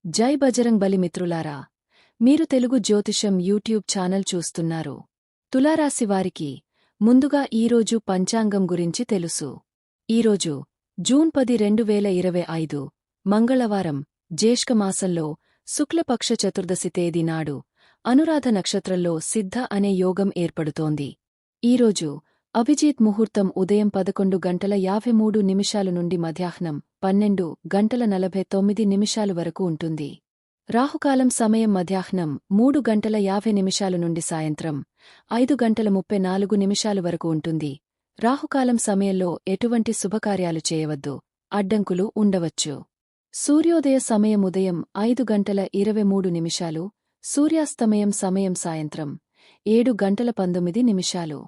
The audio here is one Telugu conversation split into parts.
జై బజరంగ్బలి మిత్రులారా, మీరు తెలుగు జ్యోతిషం యూట్యూబ్ ఛానల్ చూస్తున్నారు. తులారాశి వారికి ముందుగా ఈరోజు పంచాంగం గురించి తెలుసు. ఈరోజు జూన్ 10, 2025 మంగళవారం, జ్యేష్ఠమాసంలో శుక్లపక్ష చతుర్దశి తేదీ నాడు అనురాధ నక్షత్రంలో సిద్ధ అనే యోగం ఏర్పడుతోంది. ఈరోజు అభిజిత్ ముహూర్తం ఉదయం 11:53 నుండి మధ్యాహ్నం 12:49 వరకు ఉంటుంది. రాహుకాలం సమయం మధ్యాహ్నం 3:50 నుండి సాయంత్రం 5:34 వరకు ఉంటుంది. రాహుకాలం సమయంలో ఎటువంటి శుభకార్యాలు చేయవద్దు, అడ్డంకులు ఉండవచ్చు. సూర్యోదయ సమయం ఉదయం 5:23, సూర్యాస్తమయం సమయం సాయంత్రం 7:19.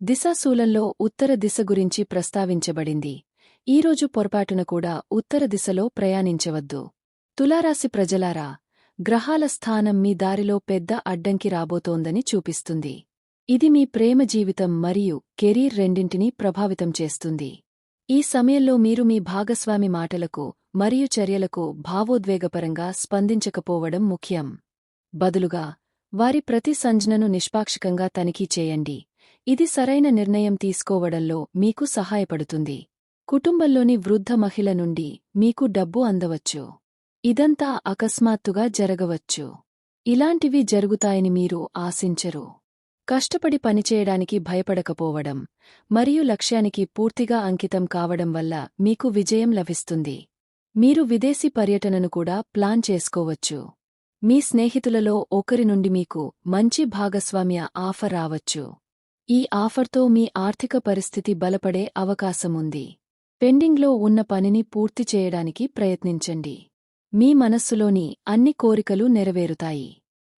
దిశాశూలంలో ఉత్తర దిశ గురించి ప్రస్తావించబడింది. ఈరోజు పొరపాటున కూడా ఉత్తర దిశలో ప్రయాణించవద్దు. తులారాశి ప్రజలారా, గ్రహాల స్థానం మీ దారిలో పెద్ద అడ్డంకి రాబోతోందని చూపిస్తుంది. ఇది మీ ప్రేమ జీవితం మరియు కెరీర్ రెండింటినీ ప్రభావితం చేస్తుంది. ఈ సమయంలో మీరు మీ భాగస్వామి మాటలకు మరియు చర్యలకు భావోద్వేగపరంగా స్పందించకపోవడం ముఖ్యం. బదులుగా వారి ప్రతి సంజ్ఞను నిష్పాక్షికంగా తనిఖీ చేయండి. ఇది సరైన నిర్ణయం తీసుకోవడంలో మీకు సహాయపడుతుంది. కుటుంబంలోని వృద్ధ మహిళ నుండి మీకు డబ్బు అందవచ్చు. ఇదంతా అకస్మాత్తుగా జరగవచ్చు. ఇలాంటివి జరుగుతాయని మీరు ఆశించరు. కష్టపడి పనిచేయడానికి భయపడకపోవడం మరియు లక్ష్యానికి పూర్తిగా అంకితం కావడం వల్ల మీకు విజయం లభిస్తుంది. మీరు విదేశీ పర్యటనను కూడా ప్లాన్ చేసుకోవచ్చు. మీ స్నేహితులలో ఒకరి నుండి మీకు మంచి భాగస్వామ్య ఆఫర్ రావచ్చు. ఈ ఆఫర్తో మీ ఆర్థిక పరిస్థితి బలపడే అవకాశముంది. పెండింగ్లో ఉన్న పనిని పూర్తి చేయడానికి ప్రయత్నించండి. మీ మనస్సులోని అన్ని కోరికలు నెరవేరుతాయి.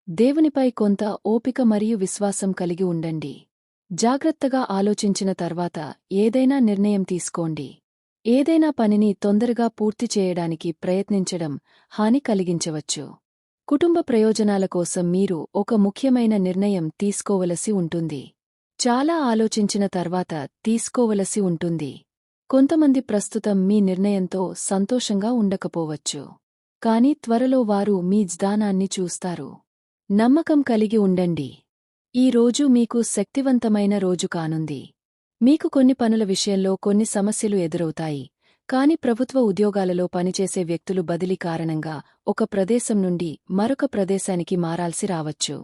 దేవునిపై కొంత ఓపిక మరియు విశ్వాసం కలిగి ఉండండి. జాగ్రత్తగా ఆలోచించిన తర్వాత ఏదైనా నిర్ణయం తీసుకోండి. ఏదైనా పనిని తొందరగా పూర్తి చేయడానికి ప్రయత్నించడం హాని కలిగించవచ్చు. కుటుంబ ప్రయోజనాల కోసం మీరు ఒక ముఖ్యమైన నిర్ణయం తీసుకోవలసి ఉంటుంది. చాలా ఆలోచించిన తర్వాత తీసుకోవలసి ఉంటుంది. కొంతమంది ప్రస్తుతం మీ నిర్ణయంతో సంతోషంగా ఉండకపోవచ్చు. కాని త్వరలో వారు మీ జ్ఞానాన్ని చూస్తారు. నమ్మకం కలిగి ఉండండి. ఈ రోజు మీకు శక్తివంతమైన రోజు కానుంది. మీకు కొన్ని పనుల విషయంలో కొన్ని సమస్యలు ఎదురవుతాయి. కాని ప్రభుత్వ ఉద్యోగాలలో పనిచేసే వ్యక్తులు బదిలీ కారణంగా ఒక ప్రదేశం నుండి మరొక ప్రదేశానికి మారాల్సి రావచ్చు.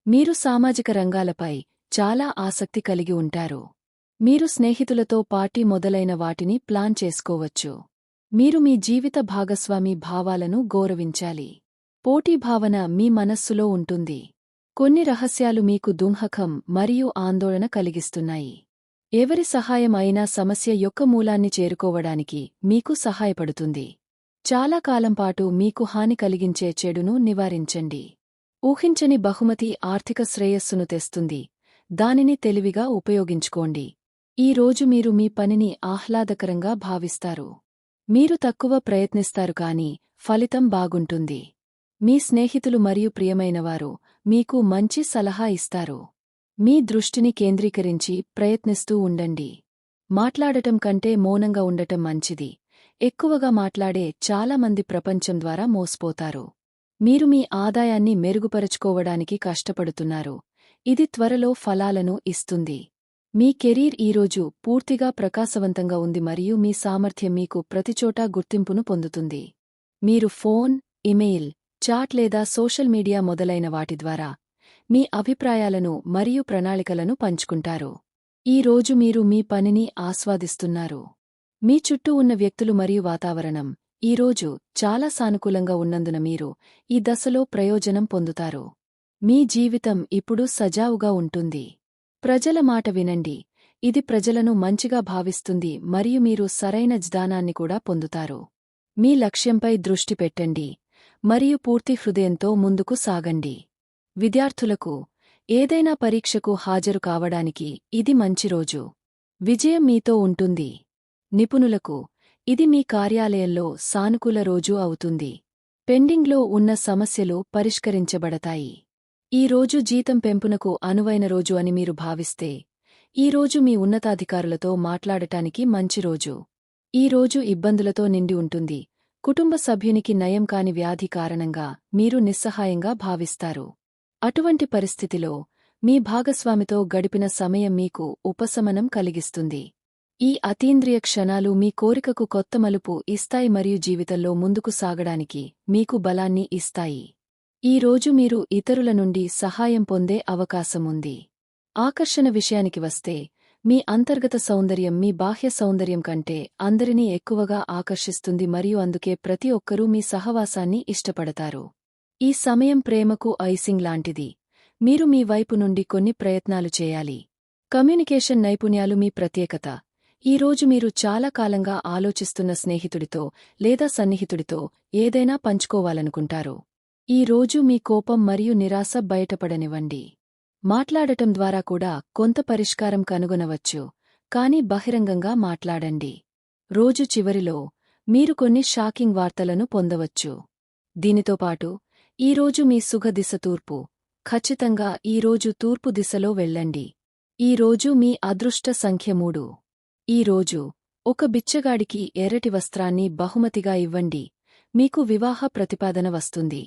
మీరు సామాజిక రంగాలపై చాలా ఆసక్తి కలిగి ఉంటారు. మీరు స్నేహితులతో పార్టీ మొదలైన వాటిని ప్లాన్ చేసుకోవచ్చు. మీరు మీ జీవిత భాగస్వామి భావాలను గౌరవించాలి. పోటీ భావన మీ మనస్సులో ఉంటుంది. కొన్ని రహస్యాలు మీకు దుంహకం మరియు ఆందోళన కలిగిస్తున్నాయి. ఎవరి సహాయం అయినా సమస్య యొక్క మూలాన్ని చేరుకోవడానికి మీకు సహాయపడుతుంది. చాలా కాలంపాటు మీకు హాని కలిగించే చెడును నివారించండి. ఊహించని బహుమతి ఆర్థిక శ్రేయస్సును తెస్తుంది. దానిని తెలివిగా ఉపయోగించుకోండి. ఈ రోజు మీరు మీ పనిని ఆహ్లాదకరంగా భావిస్తారు. మీరు తక్కువ ప్రయత్నిస్తారు కాని ఫలితం బాగుంటుంది. మీ స్నేహితులు మరియు ప్రియమైనవారు మీకు మంచి సలహా ఇస్తారు. మీ దృష్టిని కేంద్రీకరించి ప్రయత్నిస్తూ ఉండండి. మాట్లాడటం కంటే మౌనంగా ఉండటం మంచిది. ఎక్కువగా మాట్లాడే చాలామంది ప్రపంచం ద్వారా మోసపోతారు. మీరు మీ ఆదాయాన్ని మెరుగుపరుచుకోవడానికి కష్టపడుతున్నారు. ఇది త్వరలో ఫలాలను ఇస్తుంది. మీ కెరీర్ ఈరోజు పూర్తిగా ప్రకాశవంతంగా ఉంది మరియు మీ సామర్థ్యం మీకు ప్రతిచోటా గుర్తింపును పొందుతుంది. మీరు ఫోన్, ఇమెయిల్, చాట్ లేదా సోషల్ మీడియా మొదలైన వాటి ద్వారా మీ అభిప్రాయాలను మరియు ప్రణాళికలను పంచుకుంటారు. ఈ రోజు మీరు మీ పనిని ఆస్వాదిస్తున్నారు. మీ చుట్టూ ఉన్న వ్యక్తులు మరియు వాతావరణం ఈరోజు చాలా సానుకూలంగా ఉన్నందున మీరు ఈ దశలో ప్రయోజనం పొందుతారు. మీ జీవితం ఇప్పుడు సజావుగా ఉంటుంది. ప్రజల మాట వినండి. ఇది ప్రజలను మంచిగా భావిస్తుంది మరియు మీరు సరైన జ్ఞానాన్ని కూడా పొందుతారు. మీ లక్ష్యంపై దృష్టి పెట్టండి మరియు పూర్తి హృదయంతో ముందుకు సాగండి. విద్యార్థులకు ఏదైనా పరీక్షకు హాజరు కావడానికి ఇది మంచి రోజు. విజయం మీతో ఉంటుంది. నిపుణులకు ఇది మీ కార్యాలయంలో సానుకూల రోజు అవుతుంది. పెండింగ్లో ఉన్న సమస్యలు పరిష్కరించబడతాయి. ఈ రోజు జీతం పెంపునకు అనువైన రోజు అని మీరు భావిస్తే, ఈ రోజు మీ ఉన్నతాధికారులతో మాట్లాడటానికి మంచి రోజు. ఈ రోజు ఇబ్బందులతో నిండి ఉంటుంది. కుటుంబ సభ్యునికి నయం కాని వ్యాధి కారణంగా మీరు నిస్సహాయంగా భావిస్తారు. అటువంటి పరిస్థితిలో మీ భాగస్వామితో గడిపిన సమయం మీకు ఉపశమనం కలిగిస్తుంది. ఈ అతీంద్రియ క్షణాలు మీ కోరికకు కొత్త మలుపు ఇస్తాయి మరియు జీవితంలో ముందుకు సాగడానికి మీకు బలాన్ని ఇస్తాయి. ఈ రోజు మీరు ఇతరుల నుండి సహాయం పొందే అవకాశముంది. ఆకర్షణ విషయానికి వస్తే, మీ అంతర్గత సౌందర్యం మీ బాహ్య సౌందర్యం కంటే అందరినీ ఎక్కువగా ఆకర్షిస్తుంది మరియు అందుకే ప్రతి ఒక్కరూ మీ సహవాసాన్ని ఇష్టపడతారు. ఈ సమయం ప్రేమకు ఐసింగ్ లాంటిది. మీరు మీ వైపు నుండి కొన్ని ప్రయత్నాలు చేయాలి. కమ్యూనికేషన్ నైపుణ్యాలు మీ ప్రత్యేకత. ఈ రోజు మీరు చాలా కాలంగా ఆలోచిస్తున్న స్నేహితుడితో లేదా సన్నిహితుడితో ఏదైనా పంచుకోవాలనుకుంటారు. ఈ రోజు మీ కోపం మరియు నిరాశ బయటపడనివ్వండి. మాట్లాడటం ద్వారా కూడా కొంత పరిష్కారం కనుగొనవచ్చు, కానీ బహిరంగంగా మాట్లాడండి. రోజు చివరిలో మీరు కొన్ని షాకింగ్ వార్తలను పొందవచ్చు. దీనితో పాటు ఈరోజు మీ సుఖ దిశ తూర్పు. ఖచ్చితంగా ఈరోజు తూర్పు దిశలో వెళ్ళండి. ఈ రోజు మీ అదృష్ట సంఖ్య 3. ఈ రోజు ఒక బిచ్చగాడికి ఎర్రటి వస్త్రాన్ని బహుమతిగా ఇవ్వండి. మీకు వివాహ ప్రతిపాదన వస్తుంది.